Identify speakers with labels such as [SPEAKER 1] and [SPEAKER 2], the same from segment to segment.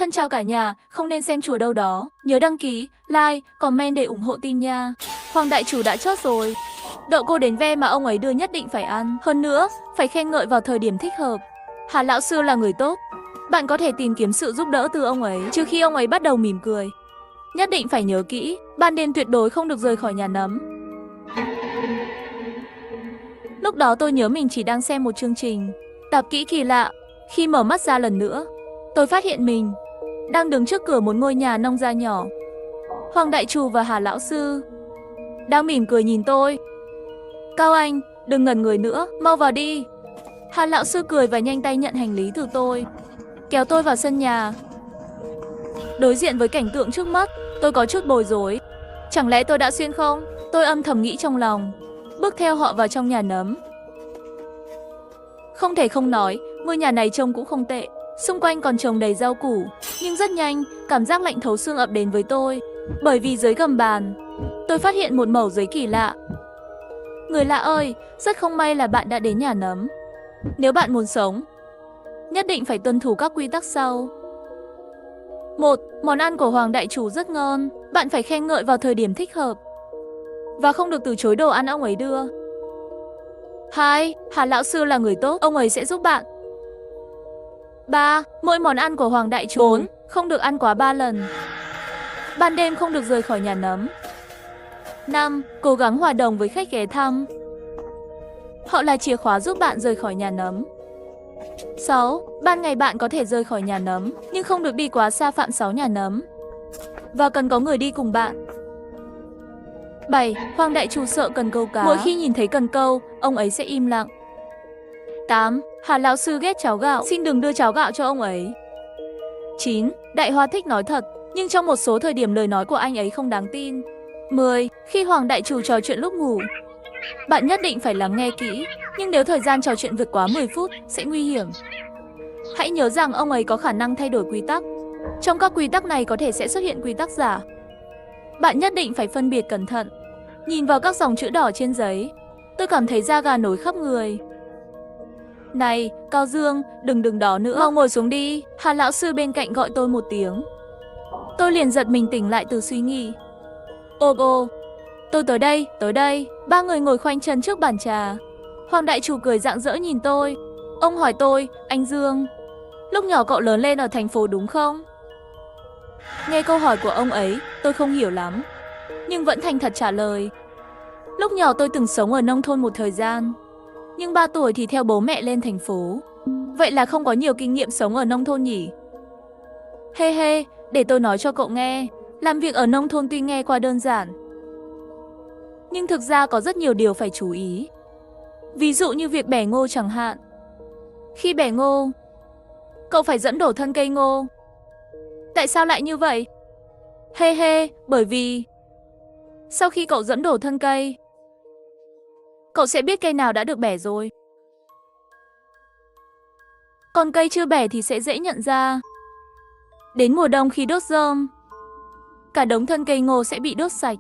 [SPEAKER 1] Thân chào cả nhà, không nên xem chùa đâu đó. Nhớ đăng ký, like, comment để ủng hộ team nha. Hoàng đại chủ đã chốt rồi. Đợi cô đến ve mà ông ấy đưa nhất định phải ăn. Hơn nữa, phải khen ngợi vào thời điểm thích hợp. Hà lão sư là người tốt. Bạn có thể tìm kiếm sự giúp đỡ từ ông ấy, trừ khi ông ấy bắt đầu mỉm cười. Nhất định phải nhớ kỹ, ban đêm tuyệt đối không được rời khỏi nhà nấm. Lúc đó tôi nhớ mình chỉ đang xem một chương trình tạp kỹ kỳ lạ. Khi mở mắt ra lần nữa, tôi phát hiện mình đang đứng trước cửa một ngôi nhà nông gia nhỏ. Hoàng đại chủ và Hà lão sư đang mỉm cười nhìn tôi. Cao Anh, đừng ngẩn người nữa, mau vào đi. Hà lão sư cười và nhanh tay nhận hành lý từ tôi, kéo tôi vào sân nhà. Đối diện với cảnh tượng trước mắt, tôi có chút bối rối. Chẳng lẽ tôi đã xuyên không? Tôi âm thầm nghĩ trong lòng, bước theo họ vào trong nhà nấm. Không thể không nói, ngôi nhà này trông cũng không tệ. Xung quanh còn trồng đầy rau củ. Nhưng rất nhanh, cảm giác lạnh thấu xương ập đến với tôi. Bởi vì dưới gầm bàn, tôi phát hiện một mẩu giấy kỳ lạ. Người lạ ơi, rất không may là bạn đã đến nhà nấm. Nếu bạn muốn sống, nhất định phải tuân thủ các quy tắc sau. 1. Món ăn của Hoàng đại chủ rất ngon. Bạn phải khen ngợi vào thời điểm thích hợp và không được từ chối đồ ăn ông ấy đưa. 2. Hà lão sư là người tốt, ông ấy sẽ giúp bạn. 3. Mỗi món ăn của Hoàng đại chủ 4. Không được ăn quá 3 lần. Ban đêm không được rời khỏi nhà nấm. 5. Cố gắng hòa đồng với khách ghé thăm. Họ là chìa khóa giúp bạn rời khỏi nhà nấm. 6. Ban ngày bạn có thể rời khỏi nhà nấm, nhưng không được đi quá xa phạm 6 nhà nấm. Và cần có người đi cùng bạn. 7. Hoàng đại chủ sợ cần câu cá. Mỗi khi nhìn thấy cần câu, ông ấy sẽ im lặng. 8. Hà lão sư ghét cháo gạo, xin đừng đưa cháo gạo cho ông ấy. 9. Đại Hoa thích nói thật, nhưng trong một số thời điểm lời nói của anh ấy không đáng tin. 10. Khi Hoàng đại chủ trò chuyện lúc ngủ, bạn nhất định phải lắng nghe kỹ, nhưng nếu thời gian trò chuyện vượt quá 10 phút sẽ nguy hiểm. Hãy nhớ rằng ông ấy có khả năng thay đổi quy tắc. Trong các quy tắc này có thể sẽ xuất hiện quy tắc giả. Bạn nhất định phải phân biệt cẩn thận. Nhìn vào các dòng chữ đỏ trên giấy, tôi cảm thấy da gà nổi khắp người. Này, Cao Dương, đừng đó nữa, mau ngồi xuống đi. Hà lão sư bên cạnh gọi tôi một tiếng. Tôi liền giật mình tỉnh lại từ suy nghĩ. Ô, tôi tới đây. Ba người ngồi khoanh chân trước bàn trà. Hoàng đại chủ cười rạng rỡ nhìn tôi. Ông hỏi tôi, anh Dương, lúc nhỏ cậu lớn lên ở thành phố đúng không? Nghe câu hỏi của ông ấy, tôi không hiểu lắm, nhưng vẫn thành thật trả lời. Lúc nhỏ tôi từng sống ở nông thôn một thời gian, nhưng 3 tuổi thì theo bố mẹ lên thành phố. Vậy là không có nhiều kinh nghiệm sống ở nông thôn nhỉ? He, để tôi nói cho cậu nghe. Làm việc ở nông thôn tuy nghe qua đơn giản, nhưng thực ra có rất nhiều điều phải chú ý. Ví dụ như việc bẻ ngô chẳng hạn. Khi bẻ ngô, cậu phải dẫn đổ thân cây ngô. Tại sao lại như vậy? He, bởi vì sau khi cậu dẫn đổ thân cây, cậu sẽ biết cây nào đã được bẻ rồi. Còn cây chưa bẻ thì sẽ dễ nhận ra. Đến mùa đông khi đốt rơm, cả đống thân cây ngô sẽ bị đốt sạch.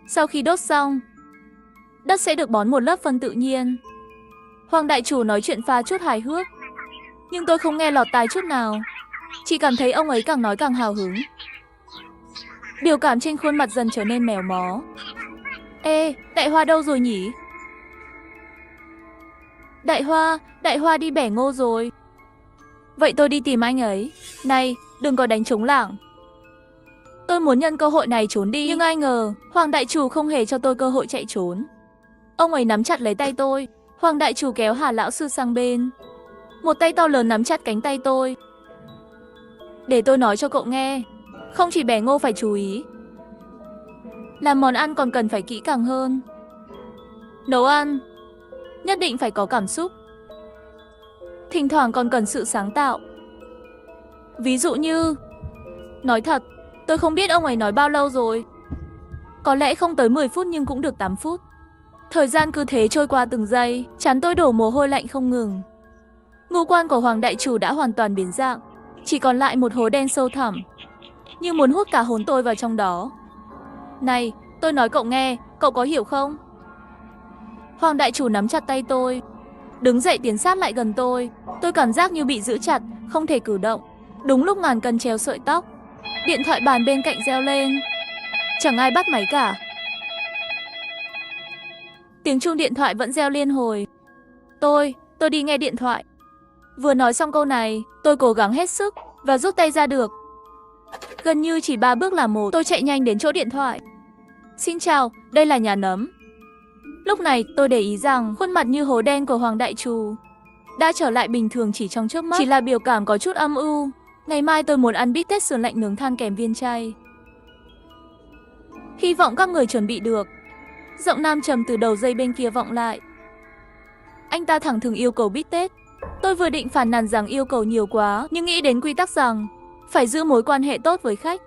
[SPEAKER 1] Sau khi đốt xong, đất sẽ được bón một lớp phân tự nhiên. Hoàng đại chủ nói chuyện pha chút hài hước, nhưng tôi không nghe lọt tai chút nào. Chỉ cảm thấy ông ấy càng nói càng hào hứng. Biểu cảm trên khuôn mặt dần trở nên mèo mó. Ê, Đại Hoa đâu rồi nhỉ? Đại Hoa đi bẻ ngô rồi. Vậy tôi đi tìm anh ấy. Này, đừng có đánh trống lảng. Tôi muốn nhân cơ hội này trốn đi, nhưng ai ngờ Hoàng đại chủ không hề cho tôi cơ hội chạy trốn. Ông ấy nắm chặt lấy tay tôi. Hoàng đại chủ kéo Hà lão sư sang bên. Một tay to lớn nắm chặt cánh tay tôi. Để tôi nói cho cậu nghe, không chỉ bẻ ngô phải chú ý, làm món ăn còn cần phải kỹ càng hơn. Nấu ăn nhất định phải có cảm xúc, thỉnh thoảng còn cần sự sáng tạo. Ví dụ như, nói thật, tôi không biết ông ấy nói bao lâu rồi. Có lẽ không tới 10 phút nhưng cũng được 8 phút. Thời gian cứ thế trôi qua từng giây, trán tôi đổ mồ hôi lạnh không ngừng. Ngũ quan của Hoàng đại chủ đã hoàn toàn biến dạng, chỉ còn lại một hố đen sâu thẳm, như muốn hút cả hồn tôi vào trong đó. Này, tôi nói cậu nghe, cậu có hiểu không? Hoàng đại chủ nắm chặt tay tôi, đứng dậy tiến sát lại gần tôi. Tôi cảm giác như bị giữ chặt, không thể cử động. Đúng lúc ngàn cân treo sợi tóc, điện thoại bàn bên cạnh reo lên. Chẳng ai bắt máy cả. Tiếng chuông điện thoại vẫn reo liên hồi. Tôi đi nghe điện thoại. Vừa nói xong câu này, tôi cố gắng hết sức và rút tay ra được. Gần như chỉ 3 bước là một, tôi chạy nhanh đến chỗ điện thoại. Xin chào, đây là nhà nấm. Lúc này tôi để ý rằng khuôn mặt như hố đen của Hoàng Đại Trù đã trở lại bình thường chỉ trong chớp mắt, chỉ là biểu cảm có chút âm u. Ngày mai tôi muốn ăn bít tết sườn lạnh nướng than kèm viên chay. Hy vọng các người chuẩn bị được. Giọng nam trầm từ đầu dây bên kia vọng lại. Anh ta thẳng thừng yêu cầu bít tết. Tôi vừa định phàn nàn rằng yêu cầu nhiều quá, nhưng nghĩ đến quy tắc rằng phải giữ mối quan hệ tốt với khách.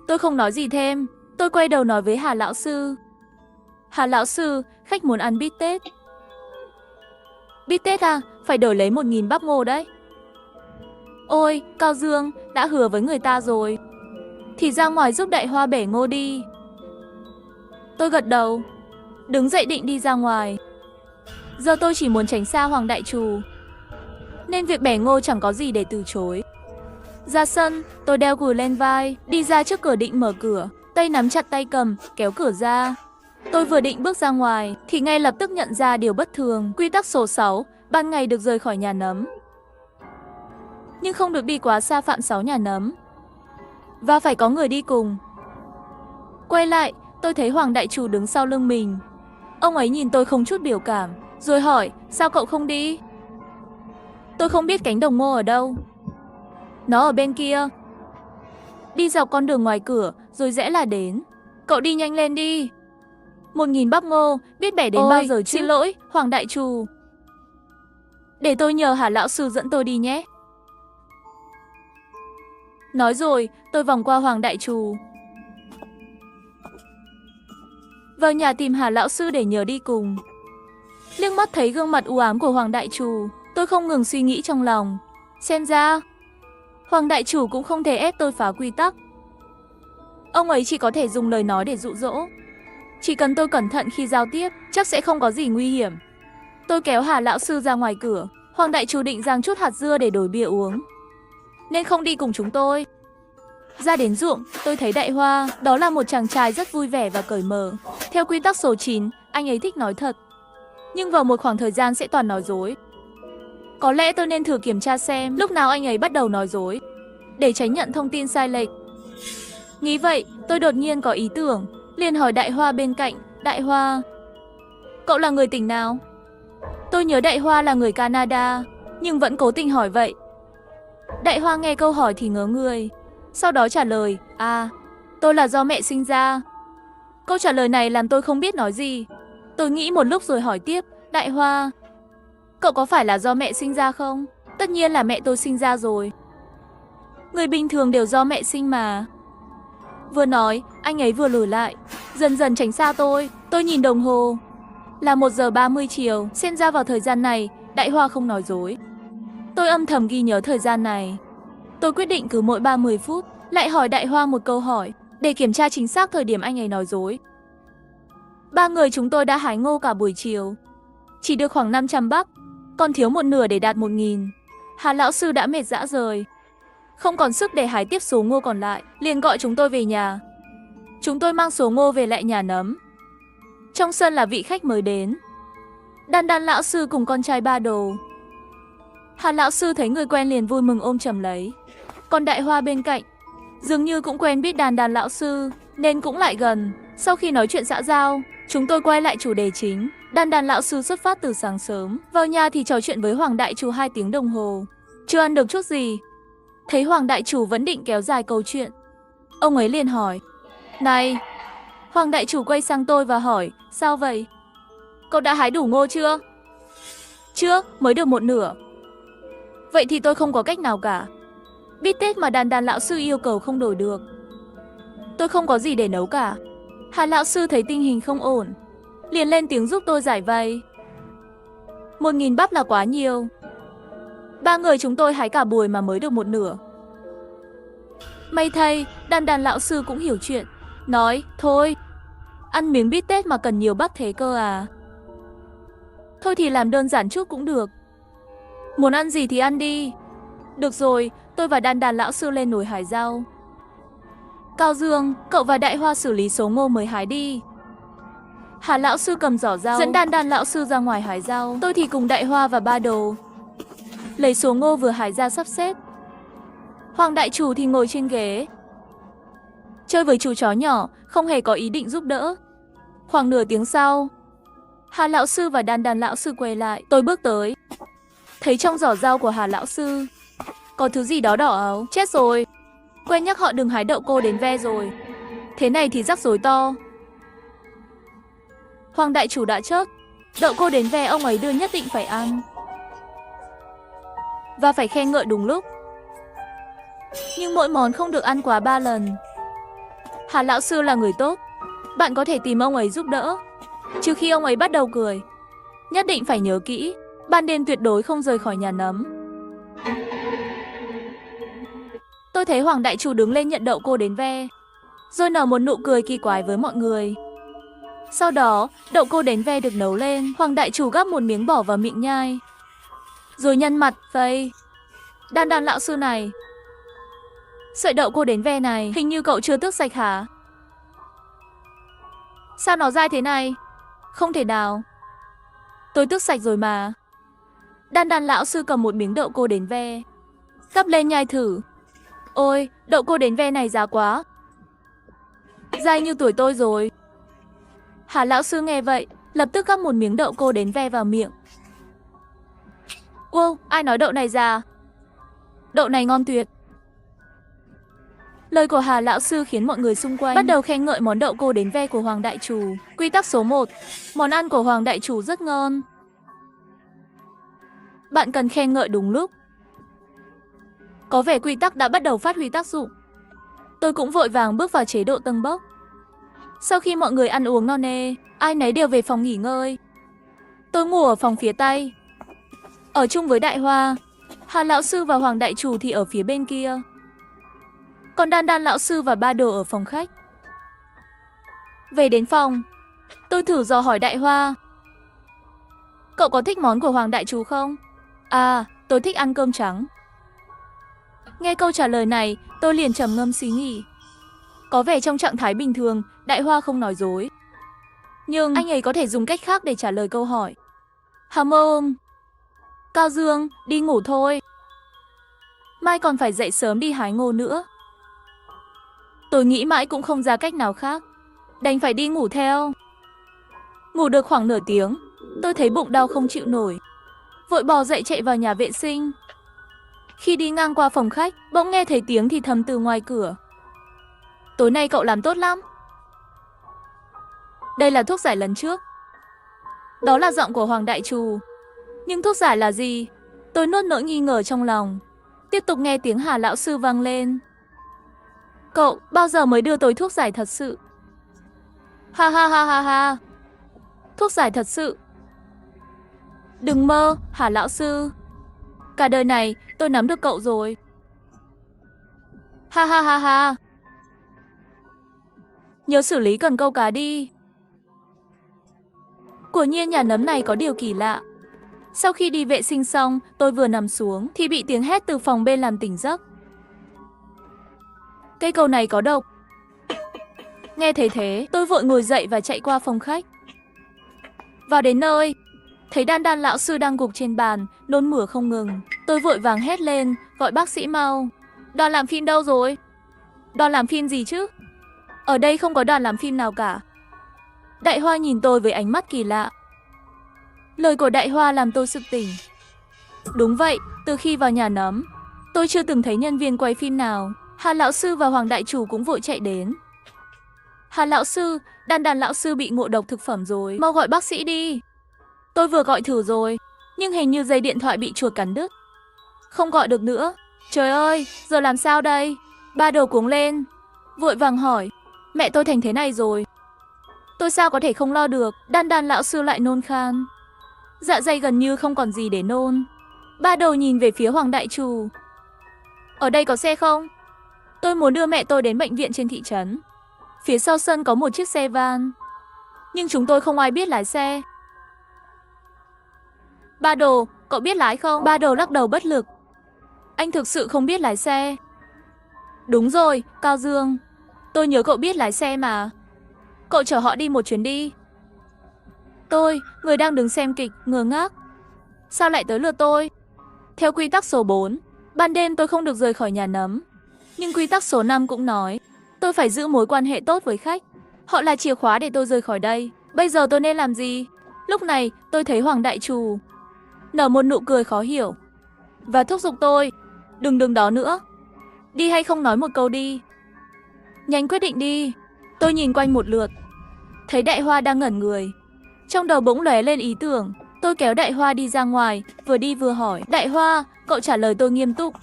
[SPEAKER 1] Tôi không nói gì thêm. Tôi quay đầu nói với Hà lão sư. Hà lão sư, khách muốn ăn bít tết. Bít tết à? Phải đổi lấy 1.000 bắp ngô đấy. Ôi, Cao Dương, đã hứa với người ta rồi. Thì ra ngoài giúp Đại Hoa bẻ ngô đi. Tôi gật đầu, đứng dậy định đi ra ngoài. Giờ tôi chỉ muốn tránh xa Hoàng Đại Trù, nên việc bẻ ngô chẳng có gì để từ chối. Ra sân, tôi đeo gùi lên vai, đi ra trước cửa định mở cửa, tay nắm chặt tay cầm, kéo cửa ra. Tôi vừa định bước ra ngoài, thì ngay lập tức nhận ra điều bất thường. Quy tắc số 6, ban ngày được rời khỏi nhà nấm, nhưng không được đi quá xa phạm 6 nhà nấm. Và phải có người đi cùng. Quay lại, tôi thấy Hoàng Đại Trù đứng sau lưng mình. Ông ấy nhìn tôi không chút biểu cảm, rồi hỏi, sao cậu không đi? Tôi không biết cánh đồng ngô ở đâu. Nó ở bên kia. Đi dọc con đường ngoài cửa, rồi rẽ là đến. Cậu đi nhanh lên đi. 1.000 bắp ngô, biết bẻ đến bao giờ chứ? Xin lỗi, Hoàng Đại Trù. Để tôi nhờ Hà lão sư dẫn tôi đi nhé. Nói rồi, tôi vòng qua Hoàng Đại Trù, vào nhà tìm Hà lão sư để nhờ đi cùng. Liếc mắt thấy gương mặt u ám của Hoàng Đại Trù, tôi không ngừng suy nghĩ trong lòng. Xem ra, Hoàng Đại Trù cũng không thể ép tôi phá quy tắc. Ông ấy chỉ có thể dùng lời nói để dụ dỗ. Chỉ cần tôi cẩn thận khi giao tiếp, chắc sẽ không có gì nguy hiểm. Tôi kéo Hà lão sư ra ngoài cửa. Hoàng Đại Trù định rang chút hạt dưa để đổi bia uống, nên không đi cùng chúng tôi. Ra đến ruộng, tôi thấy Đại Hoa, đó là một chàng trai rất vui vẻ và cởi mở. Theo quy tắc số 9, anh ấy thích nói thật, nhưng vào một khoảng thời gian sẽ toàn nói dối. Có lẽ tôi nên thử kiểm tra xem lúc nào anh ấy bắt đầu nói dối, để tránh nhận thông tin sai lệch. Nghĩ vậy, tôi đột nhiên có ý tưởng, liền hỏi Đại Hoa bên cạnh, Đại Hoa, cậu là người tỉnh nào? Tôi nhớ Đại Hoa là người Canada, nhưng vẫn cố tình hỏi vậy. Đại Hoa nghe câu hỏi thì ngớ người, sau đó trả lời, tôi là do mẹ sinh ra. Câu trả lời này làm tôi không biết nói gì. Tôi nghĩ một lúc rồi hỏi tiếp, Đại Hoa, cậu có phải là do mẹ sinh ra không? Tất nhiên là mẹ tôi sinh ra rồi. Người bình thường đều do mẹ sinh mà. Vừa nói, anh ấy vừa lùi lại, dần dần tránh xa tôi. Tôi nhìn đồng hồ, là 1 giờ 30 chiều, xem ra vào thời gian này, Đại Hoa không nói dối. Tôi âm thầm ghi nhớ thời gian này. Tôi quyết định cứ mỗi 30 phút, lại hỏi Đại Hoa một câu hỏi, để kiểm tra chính xác thời điểm anh ấy nói dối. 3 người chúng tôi đã hái ngô cả buổi chiều, chỉ được khoảng 500 bắp, còn thiếu một nửa để đạt 1.000. Hà lão sư đã mệt rã rời, không còn sức để hái tiếp số ngô còn lại, liền gọi chúng tôi về nhà. Chúng tôi mang số ngô về lại nhà nấm. Trong sân là vị khách mới đến, Đan Đan lão sư cùng con trai Ba Đồ. Hà lão sư thấy người quen liền vui mừng ôm chầm lấy. Còn Đại Hoa bên cạnh, dường như cũng quen biết Đan Đan lão sư, nên cũng lại gần. Sau khi nói chuyện xã giao, chúng tôi quay lại chủ đề chính. Đan Đan lão sư xuất phát từ sáng sớm, vào nhà thì trò chuyện với Hoàng Đại Trù 2 tiếng đồng hồ, chưa ăn được chút gì. Thấy Hoàng Đại Trù vẫn định kéo dài câu chuyện, ông ấy liền hỏi, này. Hoàng Đại Trù quay sang tôi và hỏi, sao vậy? Cậu đã hái đủ ngô chưa? Chưa, mới được một nửa. Vậy thì tôi không có cách nào cả. Bít tết mà Đan Đan lão sư yêu cầu không đổi được. Tôi không có gì để nấu cả. Hà lão sư thấy tình hình không ổn, liền lên tiếng giúp tôi giải vây. 1.000 bắp là quá nhiều. 3 người chúng tôi hái cả buổi mà mới được một nửa. May thay, Đan Đan lão sư cũng hiểu chuyện, nói, thôi, ăn miếng bít tết mà cần nhiều bắp thế cơ à? Thôi thì làm đơn giản chút cũng được. Muốn ăn gì thì ăn đi. Được rồi, tôi và Đan Đan lão sư lên núi hái rau. Cao Dương, cậu và Đại Hoa xử lý số ngô mới hái đi. Hà lão sư cầm giỏ rau, dẫn Đan Đan lão sư ra ngoài hái rau. Tôi thì cùng Đại Hoa và Ba Đồ lấy số ngô vừa hái ra sắp xếp. Hoàng đại chủ thì ngồi trên ghế, chơi với chú chó nhỏ, không hề có ý định giúp đỡ. Khoảng nửa tiếng sau, Hà lão sư và Đan Đan lão sư quay lại. Tôi bước tới, thấy trong giỏ rau của Hà lão sư có thứ gì đó đỏ áo. Chết rồi, quên nhắc họ đừng hái đậu cô đến ve rồi. Thế này thì rắc rối to. Hoàng đại chủ đã chớt, đậu cô đến ve ông ấy đưa nhất định phải ăn. Và phải khen ngợi đúng lúc. Nhưng mỗi món không được ăn quá 3 lần. Hà lão sư là người tốt, bạn có thể tìm ông ấy giúp đỡ. Trừ khi ông ấy bắt đầu cười. Nhất định phải nhớ kỹ, ban đêm tuyệt đối không rời khỏi nhà nấm. Tôi thấy Hoàng đại chủ đứng lên nhận đậu cô đến ve, rồi nở một nụ cười kỳ quái với mọi người. Sau đó, đậu cô đến ve được nấu lên. Hoàng đại chủ gắp một miếng bỏ vào miệng nhai, rồi nhăn mặt, vây. Đan Đan lão sư này, sợi đậu cô đến ve này, hình như cậu chưa tước sạch hả? Sao nó dai thế này? Không thể nào. Tôi tước sạch rồi mà. Đan Đan lão sư cầm một miếng đậu cô đến ve, gắp lên nhai thử. Ôi, đậu cô đến ve này giá quá. Dai như tuổi tôi rồi. Hà lão sư nghe vậy, lập tức gắp một miếng đậu cô đến ve vào miệng. Wow, ai nói đậu này già? Đậu này ngon tuyệt. Lời của Hà lão sư khiến mọi người xung quanh bắt đầu khen ngợi món đậu cô đến ve của Hoàng đại chủ. Quy tắc số 1, món ăn của Hoàng đại chủ rất ngon. Bạn cần khen ngợi đúng lúc. Có vẻ quy tắc đã bắt đầu phát huy tác dụng. Tôi cũng vội vàng bước vào chế độ tâng bốc. Sau khi mọi người ăn uống no nê, ai nấy đều về phòng nghỉ ngơi. Tôi ngủ ở phòng phía Tây, ở chung với Đại Hoa. Hà lão sư và Hoàng đại chủ thì ở phía bên kia. Còn Đan Đan lão sư và Ba Đồ ở phòng khách. Về đến phòng, tôi thử dò hỏi Đại Hoa. Cậu có thích món của Hoàng đại chủ không? À, tôi thích ăn cơm trắng. Nghe câu trả lời này, tôi liền trầm ngâm suy nghĩ. Có vẻ trong trạng thái bình thường, Đại Hoa không nói dối. Nhưng anh ấy có thể dùng cách khác để trả lời câu hỏi. Hàm ôm. Cao Dương, đi ngủ thôi. Mai còn phải dậy sớm đi hái ngô nữa. Tôi nghĩ mãi cũng không ra cách nào khác, đành phải đi ngủ theo. Ngủ được khoảng nửa tiếng, tôi thấy bụng đau không chịu nổi, vội bò dậy chạy vào nhà vệ sinh. Khi đi ngang qua phòng khách, bỗng nghe thấy tiếng thì thầm từ ngoài cửa. Tối nay cậu làm tốt lắm. Đây là thuốc giải lần trước. Đó là giọng của Hoàng đại chủ. Nhưng thuốc giải là gì? Tôi nuốt nỗi nghi ngờ trong lòng. Tiếp tục nghe tiếng Hà lão sư vang lên. Cậu bao giờ mới đưa tôi thuốc giải thật sự? Ha ha ha ha ha. Thuốc giải thật sự? Đừng mơ, Hà lão sư. Cả đời này tôi nắm được cậu rồi. Ha ha ha ha. Nhớ xử lý cần câu cá đi. Quả nhiên nhà nấm này có điều kỳ lạ. Sau khi đi vệ sinh xong, tôi vừa nằm xuống thì bị tiếng hét từ phòng bên làm tỉnh giấc. Cây cầu này có độc. Nghe thấy thế, tôi vội ngồi dậy và chạy qua phòng khách. Vào đến nơi, thấy Đan Đan lão sư đang gục trên bàn, nôn mửa không ngừng. Tôi vội vàng hét lên, gọi bác sĩ mau. Đoàn làm phim đâu rồi? Đoàn làm phim gì chứ? Ở đây không có đoàn làm phim nào cả. Đại Hoa nhìn tôi với ánh mắt kỳ lạ. Lời của Đại Hoa làm tôi sực tỉnh. Đúng vậy, từ khi vào nhà nấm, tôi chưa từng thấy nhân viên quay phim nào. Hà lão sư và Hoàng đại chủ cũng vội chạy đến. Hà lão sư, Đan Đan lão sư bị ngộ độc thực phẩm rồi, mau gọi bác sĩ đi. Tôi vừa gọi thử rồi, nhưng hình như dây điện thoại bị chuột cắn đứt. Không gọi được nữa. Trời ơi, giờ làm sao đây? Ba Đồ cuống lên, vội vàng hỏi. Mẹ tôi thành thế này rồi, tôi sao có thể không lo được? Đan Đan lão sư lại nôn khan, dạ dày gần như không còn gì để nôn. Ba Đồ nhìn về phía Hoàng đại chủ. Ở đây có xe không? Tôi muốn đưa mẹ tôi đến bệnh viện trên thị trấn. Phía sau sân có một chiếc xe van, nhưng chúng tôi không ai biết lái xe. Ba Đồ, cậu biết lái không? Ba Đồ lắc đầu bất lực. Anh thực sự không biết lái xe. Đúng rồi, Cao Dương. Tôi nhớ cậu biết lái xe mà. Cậu chở họ đi một chuyến đi. Tôi, người đang đứng xem kịch, ngơ ngác. Sao lại tới lượt tôi? Theo quy tắc số 4, ban đêm tôi không được rời khỏi nhà nấm. Nhưng quy tắc số 5 cũng nói, tôi phải giữ mối quan hệ tốt với khách. Họ là chìa khóa để tôi rời khỏi đây. Bây giờ tôi nên làm gì? Lúc này, tôi thấy Hoàng Đại Trù nở một nụ cười khó hiểu và thúc giục tôi, đừng đứng đó nữa. Đi hay không nói một câu đi. Nhanh quyết định đi. Tôi nhìn quanh một lượt, thấy Đại Hoa đang ngẩn người. Trong đầu bỗng lóe lên ý tưởng. Tôi kéo Đại Hoa đi ra ngoài, vừa đi vừa hỏi. Đại Hoa, cậu trả lời tôi nghiêm túc.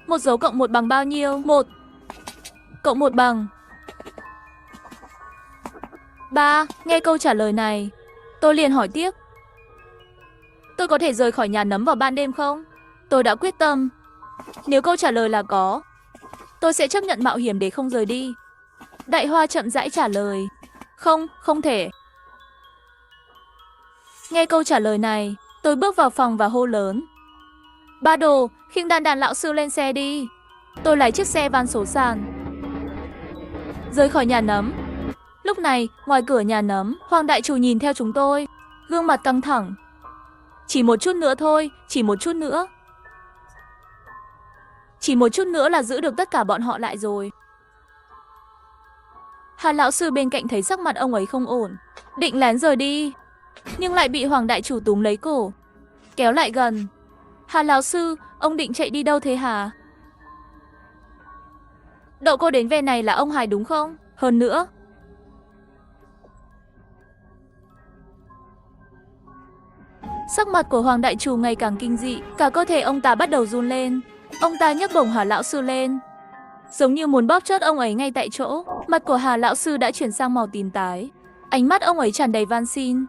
[SPEAKER 1] 1 dấu cộng 1 bằng bao nhiêu? 1 cộng 1 bằng 3. Nghe câu trả lời này, tôi liền hỏi tiếp. Tôi có thể rời khỏi nhà nấm vào ban đêm không? Tôi đã quyết tâm. Nếu câu trả lời là có, tôi sẽ chấp nhận mạo hiểm để không rời đi. Đại Hoa chậm rãi trả lời. Không, không thể. Nghe câu trả lời này, tôi bước vào phòng và hô lớn. Ba Đồ, khiêng Đan Đan lão sư lên xe đi. Tôi lấy chiếc xe van số sàn, rời khỏi nhà nấm. Lúc này, ngoài cửa nhà nấm, Hoàng Đại Trù nhìn theo chúng tôi, gương mặt căng thẳng. Chỉ một chút nữa thôi, chỉ một chút nữa. Chỉ một chút nữa là giữ được tất cả bọn họ lại rồi. Hà lão sư bên cạnh thấy sắc mặt ông ấy không ổn, định lén rời đi, nhưng lại bị Hoàng Đại Chủ túm lấy cổ, kéo lại gần. Hà lão sư, ông định chạy đi đâu thế hả? Đậu cô đến về này là ông Hải đúng không? Hơn nữa, sắc mặt của Hoàng Đại Chủ ngày càng kinh dị, cả cơ thể ông ta bắt đầu run lên. Ông ta nhấc bổng Hà lão sư lên, giống như muốn bóp chết ông ấy ngay tại chỗ. Mặt của Hà lão sư đã chuyển sang màu tím tái, ánh mắt ông ấy tràn đầy van xin.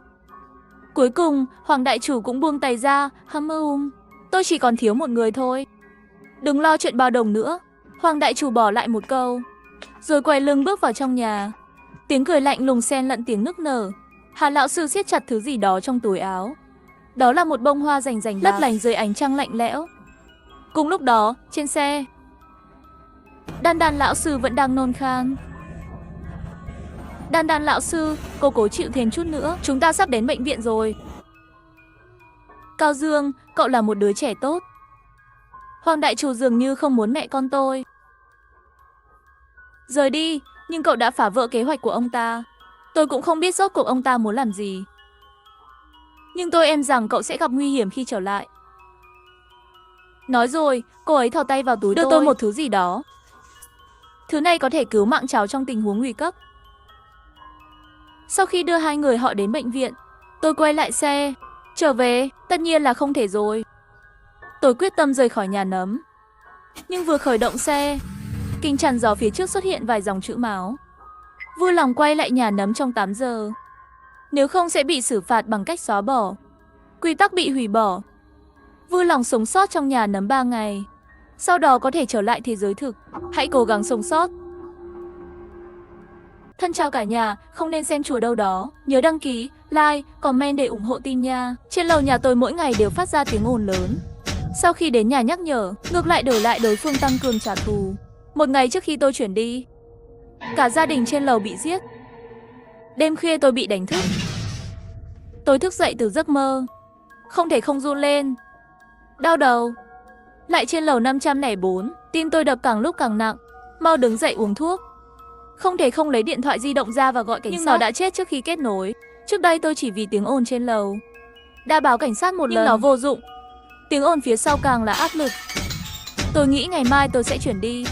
[SPEAKER 1] Cuối cùng, Hoàng Đại Chủ cũng buông tay ra, tôi chỉ còn thiếu một người thôi. Đừng lo chuyện bao đồng nữa. Hoàng Đại Chủ bỏ lại một câu, rồi quay lưng bước vào trong nhà. Tiếng cười lạnh lùng xen lẫn tiếng nức nở. Hà lão sư siết chặt thứ gì đó trong túi áo. Đó là một bông hoa rành rành lấp lánh dưới ánh trăng lạnh lẽo. Cùng lúc đó, trên xe, Đan Đan lão sư vẫn đang nôn khan. Đan Đan lão sư, cô cố chịu thêm chút nữa, chúng ta sắp đến bệnh viện rồi. Cao Dương, cậu là một đứa trẻ tốt. Hoàng Đại Chủ dường như không muốn mẹ con tôi rời đi, nhưng cậu đã phá vỡ kế hoạch của ông ta. Tôi cũng không biết rốt cuộc ông ta muốn làm gì, nhưng tôi em rằng cậu sẽ gặp nguy hiểm khi trở lại. Nói rồi, cô ấy thò tay vào túi đưa tôi một thứ gì đó. Thứ này có thể cứu mạng cháu trong tình huống nguy cấp. Sau khi đưa hai người họ đến bệnh viện, tôi quay lại xe, trở về. Tất nhiên là không thể rồi. Tôi quyết tâm rời khỏi nhà nấm. Nhưng vừa khởi động xe, kinh chắn gió phía trước xuất hiện vài dòng chữ máu. Vui lòng quay lại nhà nấm trong 8 giờ. Nếu không sẽ bị xử phạt bằng cách xóa bỏ. Quy tắc bị hủy bỏ. Vui lòng sống sót trong nhà nấm 3 ngày. Sau đó có thể trở lại thế giới thực. Hãy cố gắng sống sót. Thân chào cả nhà, không nên xem chùa đâu đó. Nhớ đăng ký, like, comment để ủng hộ team nha. Trên lầu nhà tôi mỗi ngày đều phát ra tiếng ồn lớn. Sau khi đến nhà nhắc nhở, ngược lại đổi lại đối phương tăng cường trả thù. Một ngày trước khi tôi chuyển đi, cả gia đình trên lầu bị giết. Đêm khuya tôi bị đánh thức. Tôi thức dậy từ giấc mơ, không thể không run lên. Đau đầu. Lại trên lầu 504, tim tôi đập càng lúc càng nặng. Mau đứng dậy uống thuốc. Không thể không lấy điện thoại di động ra và gọi cảnh sát. Nhưng nó đã chết trước khi kết nối. Trước đây tôi chỉ vì tiếng ồn trên lầu đã báo cảnh sát một lần, nhưng nó vô dụng. Tiếng ồn phía sau càng là áp lực. Tôi nghĩ ngày mai tôi sẽ chuyển đi.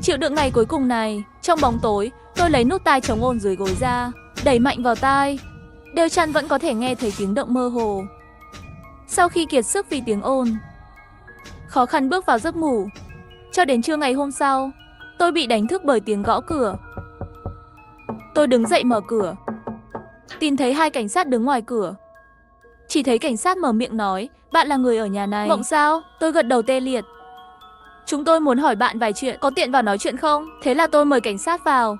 [SPEAKER 1] Chịu đựng ngày cuối cùng này. Trong bóng tối, tôi lấy nút tai chống ồn dưới gối ra, đẩy mạnh vào tai. Đều chăn vẫn có thể nghe thấy tiếng động mơ hồ. Sau khi kiệt sức vì tiếng ồn, khó khăn bước vào giấc ngủ. Cho đến trưa ngày hôm sau, tôi bị đánh thức bởi tiếng gõ cửa. Tôi đứng dậy mở cửa, tìm thấy hai cảnh sát đứng ngoài cửa. Chỉ thấy cảnh sát mở miệng nói, bạn là người ở nhà này. Mộng sao? Tôi gật đầu tê liệt. Chúng tôi muốn hỏi bạn vài chuyện, có tiện vào nói chuyện không? Thế là tôi mời cảnh sát vào.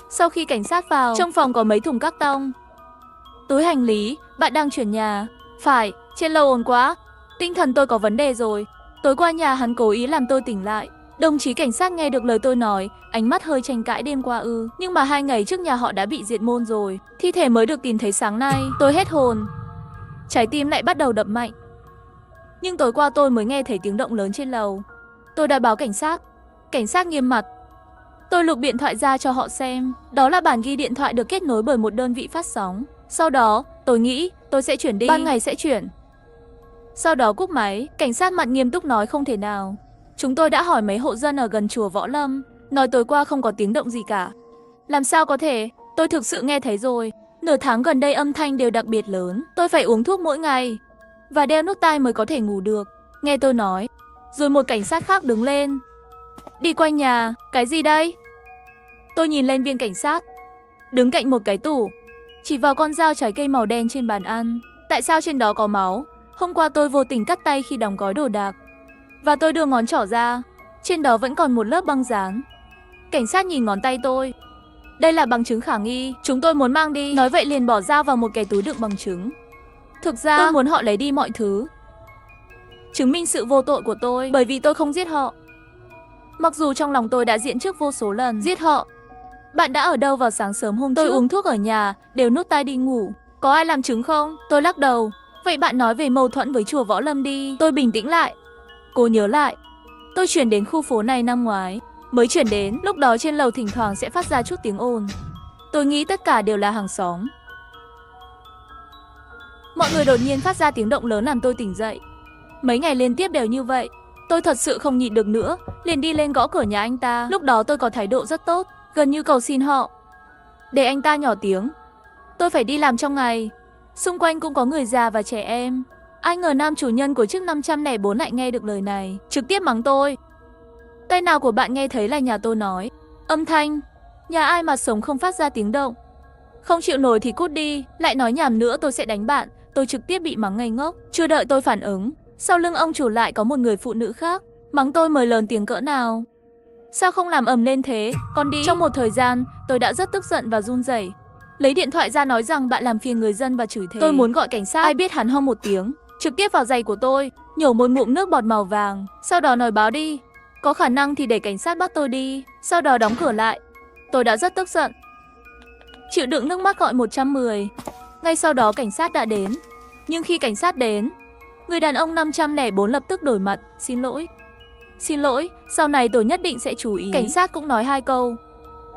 [SPEAKER 1] Sau khi cảnh sát vào, trong phòng có mấy thùng các tông, túi hành lý. Bạn đang chuyển nhà? Phải, trên lầu ồn quá. Tinh thần tôi có vấn đề rồi. Tối qua nhà hắn cố ý làm tôi tỉnh lại. Đồng chí cảnh sát nghe được lời tôi nói, ánh mắt hơi tranh cãi đêm qua ư. Nhưng mà 2 ngày trước nhà họ đã bị diệt môn rồi. Thi thể mới được tìm thấy sáng nay. Tôi hết hồn. Trái tim lại bắt đầu đập mạnh. Nhưng tối qua tôi mới nghe thấy tiếng động lớn trên lầu. Tôi đã báo cảnh sát. Cảnh sát nghiêm mặt. Tôi lục điện thoại ra cho họ xem. Đó là bản ghi điện thoại được kết nối bởi một đơn vị phát sóng. Sau đó, tôi nghĩ tôi sẽ chuyển đi. Ban ngày sẽ chuyển. Sau đó cúp máy, cảnh sát mặt nghiêm túc nói không thể nào. Chúng tôi đã hỏi mấy hộ dân ở gần chùa Võ Lâm, nói tối qua không có tiếng động gì cả. Làm sao có thể, tôi thực sự nghe thấy rồi. Nửa tháng gần đây âm thanh đều đặc biệt lớn. Tôi phải uống thuốc mỗi ngày và đeo nút tai mới có thể ngủ được. Nghe tôi nói. Rồi một cảnh sát khác đứng lên. Đi quanh nhà, cái gì đây? Tôi nhìn lên viên cảnh sát đứng cạnh một cái tủ, chỉ vào con dao trái cây màu đen trên bàn ăn. Tại sao trên đó có máu? Hôm qua tôi vô tình cắt tay khi đóng gói đồ đạc. Và tôi đưa ngón trỏ ra, trên đó vẫn còn một lớp băng dán. Cảnh sát nhìn ngón tay tôi. Đây là bằng chứng khả nghi, chúng tôi muốn mang đi. Nói vậy liền bỏ dao vào một cái túi đựng bằng chứng. Thực ra tôi muốn họ lấy đi mọi thứ, chứng minh sự vô tội của tôi, bởi vì tôi không giết họ. Mặc dù trong lòng tôi đã diễn trước vô số lần giết họ. Bạn đã ở đâu vào sáng sớm hôm trước? Tôi uống thuốc ở nhà, đều nút tai đi ngủ. Có ai làm chứng không? Tôi lắc đầu. Vậy bạn nói về mâu thuẫn với chùa Võ Lâm đi. Tôi bình tĩnh lại. Cô nhớ lại. Tôi chuyển đến khu phố này năm ngoái. Mới chuyển đến, lúc đó trên lầu thỉnh thoảng sẽ phát ra chút tiếng ồn. Tôi nghĩ tất cả đều là hàng xóm. Mọi người đột nhiên phát ra tiếng động lớn làm tôi tỉnh dậy. Mấy ngày liên tiếp đều như vậy. Tôi thật sự không nhịn được nữa, liền đi lên gõ cửa nhà anh ta. Lúc đó tôi có thái độ rất tốt, gần như cầu xin họ. Để anh ta nhỏ tiếng. Tôi phải đi làm trong ngày. Xung quanh cũng có người già và trẻ em. Ai ngờ nam chủ nhân của chiếc 504 lại nghe được lời này, trực tiếp mắng tôi. Tay nào của bạn nghe thấy là nhà tôi nói. Âm thanh, nhà ai mà sống không phát ra tiếng động. Không chịu nổi thì cút đi, lại nói nhảm nữa tôi sẽ đánh bạn. Tôi trực tiếp bị mắng ngây ngốc. Chưa đợi tôi phản ứng, sau lưng ông chủ lại có một người phụ nữ khác mắng tôi mới lớn tiếng cỡ nào. Sao không làm ầm lên thế, con đi. Trong một thời gian, tôi đã rất tức giận và run rẩy. Lấy điện thoại ra nói rằng bạn làm phiền người dân và chửi thề. Tôi muốn gọi cảnh sát, ai biết hắn hông một tiếng, trực tiếp vào giày của tôi, nhổ một ngụm nước bọt màu vàng, sau đó nói báo đi. Có khả năng thì để cảnh sát bắt tôi đi, sau đó đóng cửa lại. Tôi đã rất tức giận. Chịu đựng nước mắt gọi 110. Ngay sau đó cảnh sát đã đến. Nhưng khi cảnh sát đến, người đàn ông 504 lập tức đổi mặt. Xin lỗi. Xin lỗi, sau này tôi nhất định sẽ chú ý. Cảnh sát cũng nói 2 câu.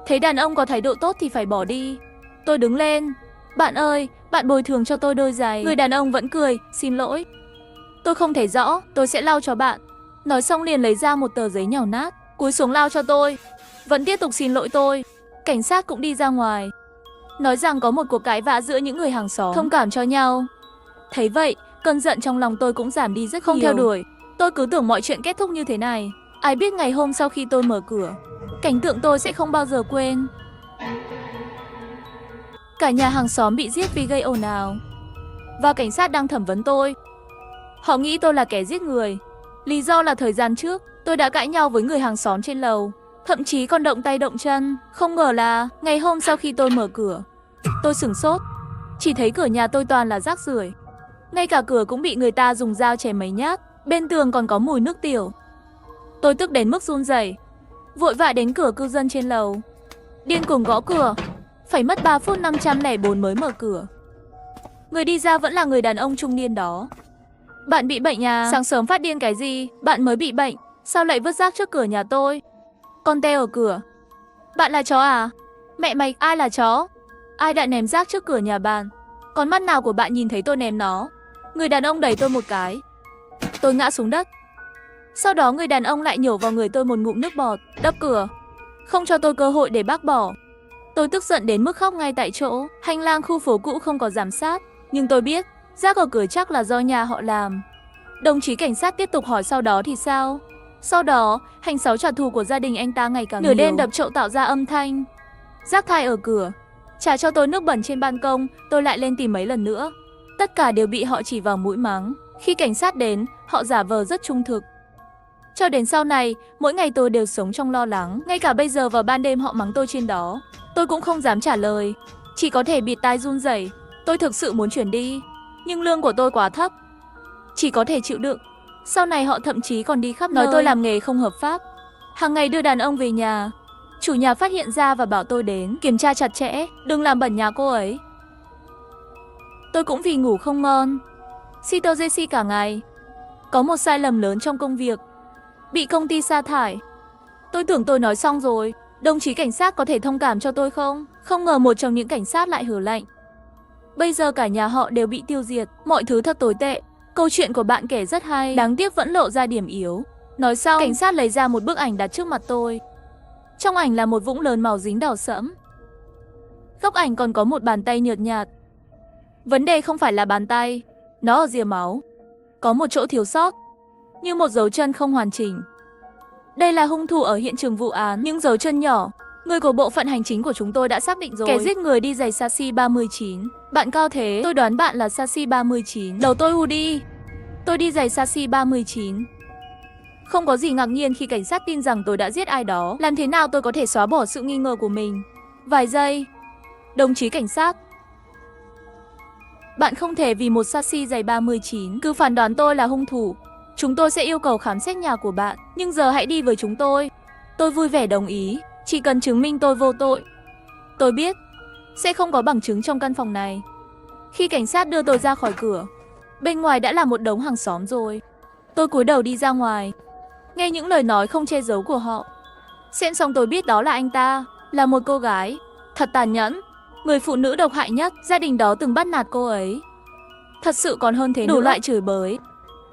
[SPEAKER 1] Thấy đàn ông có thái độ tốt thì phải bỏ đi. Tôi đứng lên. Bạn ơi, bạn bồi thường cho tôi đôi giày. Người đàn ông vẫn cười. Xin lỗi. Tôi không thấy rõ, tôi sẽ lau cho bạn. Nói xong liền lấy ra một tờ giấy nhàu nát, cúi xuống lau cho tôi. Vẫn tiếp tục xin lỗi tôi. Cảnh sát cũng đi ra ngoài, nói rằng có một cuộc cãi vã giữa những người hàng xóm, thông cảm cho nhau. Thấy vậy, cơn giận trong lòng tôi cũng giảm đi rất nhiều. Không theo đuổi, tôi cứ tưởng mọi chuyện kết thúc như thế này. Ai biết ngày hôm sau khi tôi mở cửa, cảnh tượng tôi sẽ không bao giờ quên. Cả nhà hàng xóm bị giết vì gây ồn ào, và cảnh sát đang thẩm vấn tôi. Họ nghĩ tôi là kẻ giết người. Lý do là thời gian trước, tôi đã cãi nhau với người hàng xóm trên lầu, thậm chí còn động tay động chân. Không ngờ là ngày hôm sau khi tôi mở cửa, tôi sửng sốt. Chỉ thấy cửa nhà tôi toàn là rác rưởi. Ngay cả cửa cũng bị người ta dùng dao chém mấy nhát. Bên tường còn có mùi nước tiểu. Tôi tức đến mức run rẩy, vội vã đến cửa cư dân trên lầu, điên cuồng gõ cửa. Phải mất 3 phút 504 mới mở cửa. Người đi ra vẫn là người đàn ông trung niên đó. Bạn bị bệnh à? Sáng sớm phát điên cái gì? Bạn mới bị bệnh, sao lại vứt rác trước cửa nhà tôi? Con te ở cửa. Bạn là chó à? Mẹ mày, ai là chó? Ai đã ném rác trước cửa nhà bạn? Con mắt nào của bạn nhìn thấy tôi ném nó? Người đàn ông đẩy tôi một cái. Tôi ngã xuống đất. Sau đó người đàn ông lại nhổ vào người tôi một ngụm nước bọt, đập cửa, không cho tôi cơ hội để bác bỏ. Tôi tức giận đến mức khóc ngay tại chỗ. Hành lang khu phố cũ không có giám sát, nhưng tôi biết rác ở cửa chắc là do nhà họ làm. Đồng chí cảnh sát tiếp tục hỏi sau đó thì sao? Sau đó, hành sáu trả thù của gia đình anh ta ngày càng nhiều. Nửa đêm đập chậu tạo ra âm thanh. Rác thải ở cửa, trả cho tôi nước bẩn trên ban công. Tôi lại lên tìm mấy lần nữa. Tất cả đều bị họ chỉ vào mũi mắng. Khi cảnh sát đến, họ giả vờ rất trung thực. Cho đến sau này, mỗi ngày tôi đều sống trong lo lắng. Ngay cả bây giờ vào ban đêm họ mắng tôi trên đó, tôi cũng không dám trả lời, chỉ có thể bịt tai run rẩy. Tôi thực sự muốn chuyển đi, nhưng lương của tôi quá thấp, chỉ có thể chịu đựng. Sau này họ thậm chí còn đi khắp nơi nói tôi làm nghề không hợp pháp. Hàng ngày đưa đàn ông về nhà. Chủ nhà phát hiện ra và bảo tôi đến kiểm tra chặt chẽ, đừng làm bẩn nhà cô ấy. Tôi cũng vì ngủ không ngon, xito Jesse cả ngày. Có một sai lầm lớn trong công việc, bị công ty sa thải. Tôi tưởng tôi nói xong rồi, đồng chí cảnh sát có thể thông cảm cho tôi không? Không ngờ một trong những cảnh sát lại hử lạnh. Bây giờ cả nhà họ đều bị tiêu diệt, mọi thứ thật tồi tệ. Câu chuyện của bạn kể rất hay, đáng tiếc vẫn lộ ra điểm yếu. Nói xong, cảnh sát lấy ra một bức ảnh đặt trước mặt tôi. Trong ảnh là một vũng lớn màu dính đỏ sẫm. Góc ảnh còn có một bàn tay nhợt nhạt. Vấn đề không phải là bàn tay, nó ở rìa máu. Có một chỗ thiếu sót, như một dấu chân không hoàn chỉnh. Đây là hung thủ ở hiện trường vụ án, những dấu chân nhỏ. Người của bộ phận hành chính của chúng tôi đã xác định rồi. Kẻ giết người đi giày Sashi 39. Bạn cao thế, tôi đoán bạn là Sashi 39. Đầu tôi hù đi. Tôi đi giày Sashi 39. Không có gì ngạc nhiên khi cảnh sát tin rằng tôi đã giết ai đó. Làm thế nào tôi có thể xóa bỏ sự nghi ngờ của mình? Vài giây. Đồng chí cảnh sát, bạn không thể vì một Sashi giày 39 cứ phán đoán tôi là hung thủ. Chúng tôi sẽ yêu cầu khám xét nhà của bạn, nhưng giờ hãy đi với chúng tôi. Tôi vui vẻ đồng ý, chỉ cần chứng minh tôi vô tội. Tôi biết sẽ không có bằng chứng trong căn phòng này. Khi cảnh sát đưa tôi ra khỏi cửa, bên ngoài đã là một đống hàng xóm rồi. Tôi cúi đầu đi ra ngoài, nghe những lời nói không che giấu của họ. Xem xong tôi biết đó là anh ta, là một cô gái. Thật tàn nhẫn, người phụ nữ độc hại nhất. Gia đình đó từng bắt nạt cô ấy. Thật sự còn hơn thế nữa. Đủ loại chửi bới,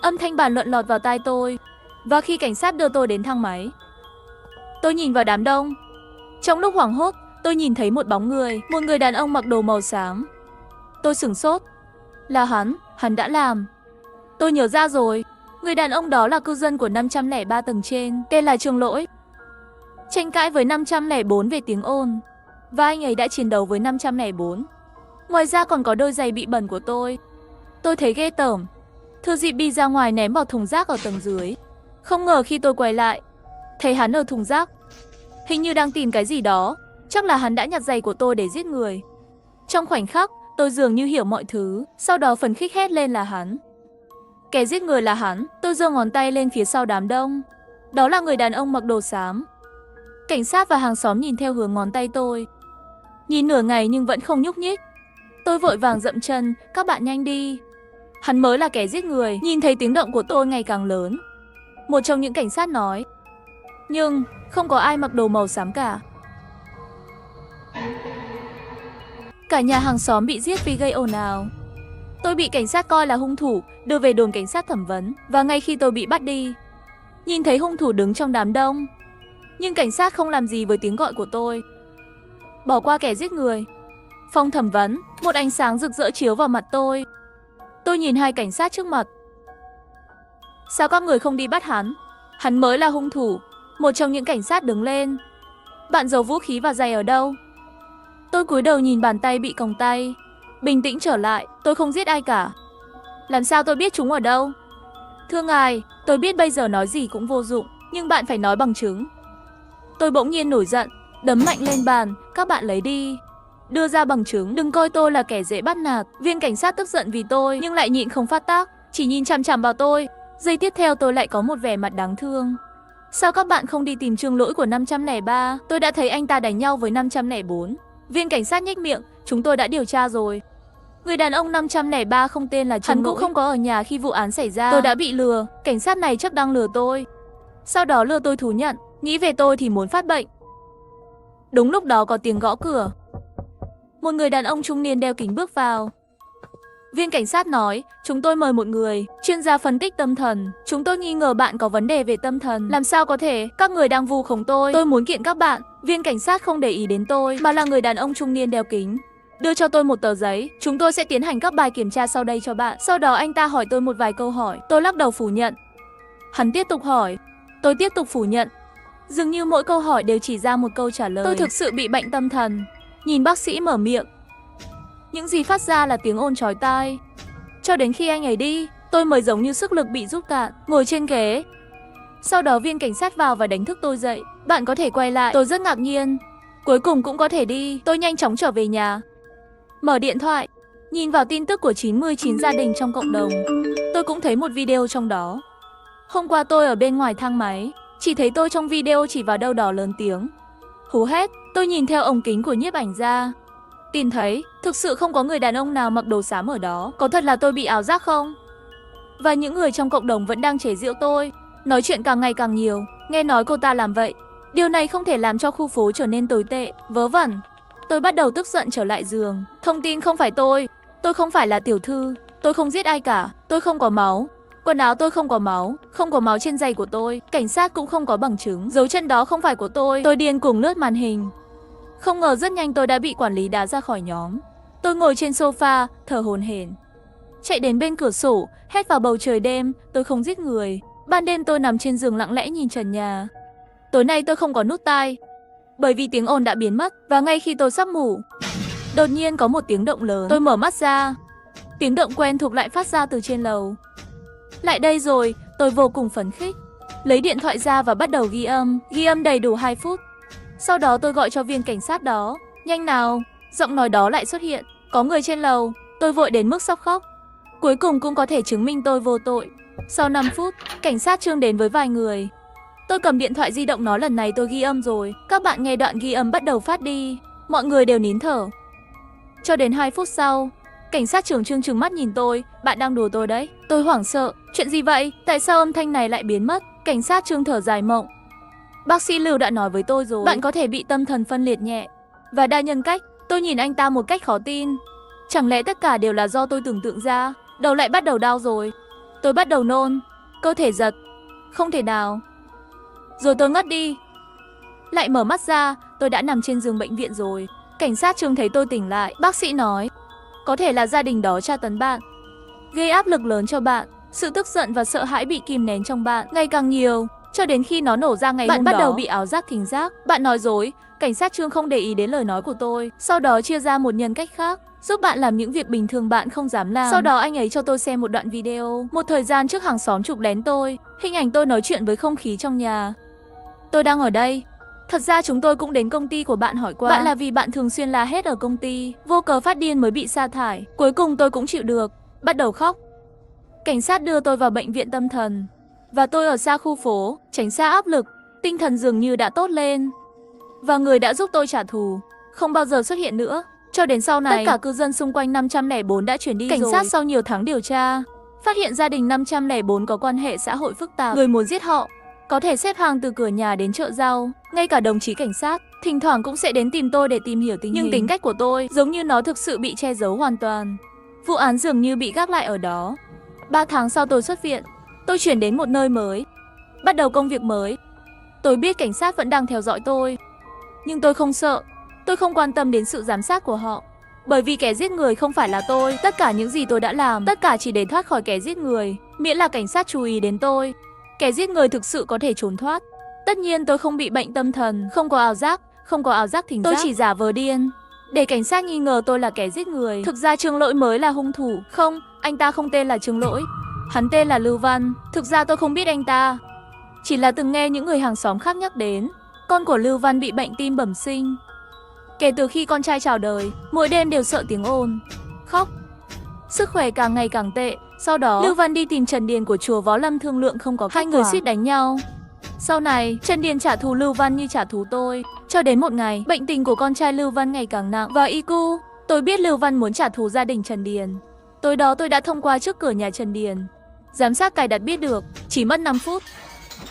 [SPEAKER 1] âm thanh bàn luận lọt vào tai tôi. Và khi cảnh sát đưa tôi đến thang máy, tôi nhìn vào đám đông. Trong lúc hoảng hốt, tôi nhìn thấy một bóng người, một người đàn ông mặc đồ màu xám. Tôi sửng sốt. Là hắn đã làm. Tôi nhớ ra rồi, người đàn ông đó là cư dân của 503 tầng trên, tên là Trương Lỗi. Tranh cãi với 504 về tiếng ồn, và anh ấy đã chiến đấu với 504. Ngoài ra còn có đôi giày bị bẩn của tôi. Tôi thấy ghê tởm, thừa dịp đi ra ngoài ném vào thùng rác ở tầng dưới. Không ngờ khi tôi quay lại, thấy hắn ở thùng rác, hình như đang tìm cái gì đó. Chắc là hắn đã nhặt giày của tôi để giết người. Trong khoảnh khắc, tôi dường như hiểu mọi thứ. Sau đó phấn khích hét lên là hắn. Kẻ giết người là hắn. Tôi giơ ngón tay lên phía sau đám đông. Đó là người đàn ông mặc đồ xám. Cảnh sát và hàng xóm nhìn theo hướng ngón tay tôi. Nhìn nửa ngày nhưng vẫn không nhúc nhích. Tôi vội vàng dậm chân, các bạn nhanh đi. Hắn mới là kẻ giết người. Nhìn thấy tiếng động của tôi ngày càng lớn, một trong những cảnh sát nói. Nhưng không có ai mặc đồ màu xám cả. Cả nhà hàng xóm bị giết vì gây ồn ào. Tôi bị cảnh sát coi là hung thủ, đưa về đồn cảnh sát thẩm vấn. Và ngay khi tôi bị bắt đi, nhìn thấy hung thủ đứng trong đám đông. Nhưng cảnh sát không làm gì với tiếng gọi của tôi. Bỏ qua kẻ giết người. Phòng thẩm vấn, một ánh sáng rực rỡ chiếu vào mặt tôi. Tôi nhìn hai cảnh sát trước mặt. Sao các người không đi bắt hắn? Hắn mới là hung thủ. Một trong những cảnh sát đứng lên. Bạn giấu vũ khí và giày ở đâu? Tôi cúi đầu nhìn bàn tay bị còng tay. Bình tĩnh trở lại, tôi không giết ai cả. Làm sao tôi biết chúng ở đâu? Thưa ngài, tôi biết bây giờ nói gì cũng vô dụng, nhưng bạn phải nói bằng chứng. Tôi bỗng nhiên nổi giận, đấm mạnh lên bàn. Các bạn lấy đi, đưa ra bằng chứng, đừng coi tôi là kẻ dễ bắt nạt. Viên cảnh sát tức giận vì tôi, nhưng lại nhịn không phát tác, chỉ nhìn chằm chằm vào tôi. Giây tiếp theo tôi lại có một vẻ mặt đáng thương. Sao các bạn không đi tìm Trương Lỗi của 503? Tôi đã thấy anh ta đánh nhau với 504. Viên cảnh sát nhếch miệng, chúng tôi đã điều tra rồi. Người đàn ông 503 không tên là Trương Lỗi. Hắn cũng không có ở nhà khi vụ án xảy ra. Tôi đã bị lừa, cảnh sát này chắc đang lừa tôi. Sau đó lừa tôi thú nhận, nghĩ về tôi thì muốn phát bệnh. Đúng lúc đó có tiếng gõ cửa. Một người đàn ông trung niên đeo kính bước vào. Viên cảnh sát nói, chúng tôi mời một người, chuyên gia phân tích tâm thần. Chúng tôi nghi ngờ bạn có vấn đề về tâm thần. Làm sao có thể, các người đang vu khống tôi. Tôi muốn kiện các bạn. Viên cảnh sát không để ý đến tôi, mà là người đàn ông trung niên đeo kính. Đưa cho tôi một tờ giấy, chúng tôi sẽ tiến hành các bài kiểm tra sau đây cho bạn. Sau đó anh ta hỏi tôi một vài câu hỏi, tôi lắc đầu phủ nhận. Hắn tiếp tục hỏi, tôi tiếp tục phủ nhận. Dường như mỗi câu hỏi đều chỉ ra một câu trả lời. Tôi thực sự bị bệnh tâm thần. Nhìn bác sĩ mở miệng, những gì phát ra là tiếng ồn chói tai. Cho đến khi anh ấy đi, tôi mới giống như sức lực bị rút cạn, ngồi trên ghế. Sau đó viên cảnh sát vào và đánh thức tôi dậy. Bạn có thể quay lại. Tôi rất ngạc nhiên. Cuối cùng cũng có thể đi. Tôi nhanh chóng trở về nhà. Mở điện thoại, nhìn vào tin tức của 99 gia đình trong cộng đồng. Tôi cũng thấy một video trong đó. Hôm qua tôi ở bên ngoài thang máy, chỉ thấy tôi trong video chỉ vào đâu đó lớn tiếng. Hú hét, tôi nhìn theo ống kính của nhiếp ảnh gia. Tìm thấy, thực sự không có người đàn ông nào mặc đồ xám ở đó. Có thật là tôi bị ảo giác không? Và những người trong cộng đồng vẫn đang chế giễu tôi, nói chuyện càng ngày càng nhiều. Nghe nói cô ta làm vậy, điều này không thể làm cho khu phố trở nên tồi tệ, vớ vẩn. Tôi bắt đầu tức giận trở lại giường. Thông tin không phải tôi không phải là tiểu thư, tôi không giết ai cả, tôi không có máu. Quần áo tôi không có máu trên giày của tôi, cảnh sát cũng không có bằng chứng, dấu chân đó không phải của tôi. Tôi điên cuồng lướt màn hình. Không ngờ rất nhanh tôi đã bị quản lý đá ra khỏi nhóm. Tôi ngồi trên sofa, thở hổn hển. Chạy đến bên cửa sổ, hét vào bầu trời đêm, tôi không giết người. Ban đêm tôi nằm trên giường lặng lẽ nhìn trần nhà. Tối nay tôi không có nút tai, bởi vì tiếng ồn đã biến mất. Và ngay khi tôi sắp ngủ, đột nhiên có một tiếng động lớn. Tôi mở mắt ra, tiếng động quen thuộc lại phát ra từ trên lầu. Lại đây rồi, tôi vô cùng phấn khích. Lấy điện thoại ra và bắt đầu ghi âm đầy đủ 2 phút. Sau đó tôi gọi cho viên cảnh sát đó. Nhanh nào, giọng nói đó lại xuất hiện. Có người trên lầu. Tôi vội đến mức sắp khóc. Cuối cùng cũng có thể chứng minh tôi vô tội. Sau 5 phút, cảnh sát Trương đến với vài người. Tôi cầm điện thoại di động nói lần này tôi ghi âm rồi. Các bạn nghe đoạn ghi âm bắt đầu phát đi. Mọi người đều nín thở. Cho đến 2 phút sau, cảnh sát trưởng Trương trừng mắt nhìn tôi. Bạn đang đùa tôi đấy. Tôi hoảng sợ. Chuyện gì vậy? Tại sao âm thanh này lại biến mất? Cảnh sát Trương thở dài mộng. Bác sĩ Lưu đã nói với tôi rồi. Bạn có thể bị tâm thần phân liệt nhẹ và đa nhân cách. Tôi nhìn anh ta một cách khó tin. Chẳng lẽ tất cả đều là do tôi tưởng tượng ra? Đầu lại bắt đầu đau rồi. Tôi bắt đầu nôn. Cơ thể giật. Không thể nào. Rồi tôi ngất đi. Lại mở mắt ra, tôi đã nằm trên giường bệnh viện rồi. Cảnh sát Trương thấy tôi tỉnh lại. Bác sĩ nói, có thể là gia đình đó tra tấn bạn, gây áp lực lớn cho bạn. Sự tức giận và sợ hãi bị kìm nén trong bạn ngày càng nhiều, cho đến khi nó nổ ra ngày hôm đó. Bạn bắt đầu bị ảo giác thính giác. Bạn nói dối. Cảnh sát Trương không để ý đến lời nói của tôi. Sau đó chia ra một nhân cách khác, giúp bạn làm những việc bình thường bạn không dám làm. Sau đó anh ấy cho tôi xem một đoạn video. Một thời gian trước hàng xóm chụp lén tôi. Hình ảnh tôi nói chuyện với không khí trong nhà. Tôi đang ở đây. Thật ra chúng tôi cũng đến công ty của bạn hỏi qua. Bạn là vì bạn thường xuyên la hét ở công ty, vô cớ phát điên mới bị sa thải. Cuối cùng tôi cũng chịu được, bắt đầu khóc. Cảnh sát đưa tôi vào bệnh viện tâm thần. Và tôi ở xa khu phố, tránh xa áp lực. Tinh thần dường như đã tốt lên. Và người đã giúp tôi trả thù không bao giờ xuất hiện nữa. Cho đến sau này, tất cả cư dân xung quanh 504 đã chuyển đi rồi. Cảnh sát sau nhiều tháng điều tra, phát hiện gia đình 504 có quan hệ xã hội phức tạp. Người muốn giết họ có thể xếp hàng từ cửa nhà đến chợ rau. Ngay cả đồng chí cảnh sát thỉnh thoảng cũng sẽ đến tìm tôi để tìm hiểu tình hình. Nhưng tính cách của tôi giống như nó thực sự bị che giấu hoàn toàn. Vụ án dường như bị gác lại ở đó. 3 tháng sau tôi xuất viện. Tôi chuyển đến một nơi mới, bắt đầu công việc mới. Tôi biết cảnh sát vẫn đang theo dõi tôi, nhưng tôi không sợ. Tôi không quan tâm đến sự giám sát của họ, bởi vì kẻ giết người không phải là tôi. Tất cả những gì tôi đã làm, tất cả chỉ để thoát khỏi kẻ giết người. Miễn là cảnh sát chú ý đến tôi, kẻ giết người thực sự có thể trốn thoát. Tất nhiên tôi không bị bệnh tâm thần, không có ảo giác thính giác. Tôi chỉ giả vờ điên để cảnh sát nghi ngờ tôi là kẻ giết người. Thực ra Trương Lỗi mới là hung thủ. Không, anh ta không tên là Trương Lỗi. Hắn tên là Lưu Văn. Thực ra tôi không biết anh ta, chỉ là từng nghe những người hàng xóm khác nhắc đến. Con của Lưu Văn bị bệnh tim bẩm sinh. Kể từ khi con trai chào đời, mỗi đêm đều sợ tiếng ồn, khóc. Sức khỏe càng ngày càng tệ. Sau đó, Lưu Văn đi tìm Trần Điền của chùa Võ Lâm thương lượng không có kết quả. Hai người suýt đánh nhau. Sau này, Trần Điền trả thù Lưu Văn như trả thù tôi. Cho đến một ngày, bệnh tình của con trai Lưu Văn ngày càng nặng và IQ. Tôi biết Lưu Văn muốn trả thù gia đình Trần Điền. Tối đó tôi đã thông qua trước cửa nhà Trần Điền. Giám sát cài đặt biết được, chỉ mất 5 phút.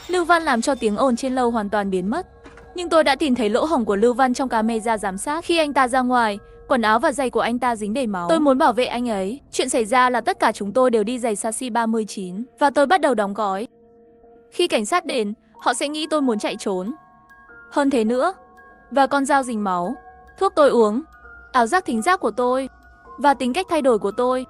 [SPEAKER 1] Lưu Văn làm cho tiếng ồn trên lầu hoàn toàn biến mất. Nhưng tôi đã tìm thấy lỗ hổng của Lưu Văn trong camera giám sát. Khi anh ta ra ngoài, quần áo và giày của anh ta dính đầy máu. Tôi muốn bảo vệ anh ấy. Chuyện xảy ra là tất cả chúng tôi đều đi giày Sashi 39 và tôi bắt đầu đóng gói. Khi cảnh sát đến, họ sẽ nghĩ tôi muốn chạy trốn. Hơn thế nữa, và con dao dính máu, thuốc tôi uống, ảo giác thính giác của tôi và tính cách thay đổi của tôi.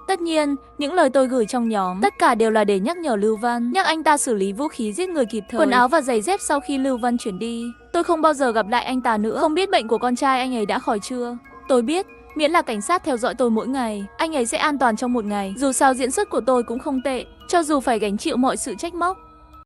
[SPEAKER 1] Tất nhiên, những lời tôi gửi trong nhóm tất cả đều là để nhắc nhở Lưu Văn, nhắc anh ta xử lý vũ khí giết người kịp thời. Quần áo và giày dép sau khi Lưu Văn chuyển đi, tôi không bao giờ gặp lại anh ta nữa. Không biết bệnh của con trai anh ấy đã khỏi chưa. Tôi biết, miễn là cảnh sát theo dõi tôi mỗi ngày, anh ấy sẽ an toàn trong một ngày. Dù sao diễn xuất của tôi cũng không tệ, cho dù phải gánh chịu mọi sự trách móc.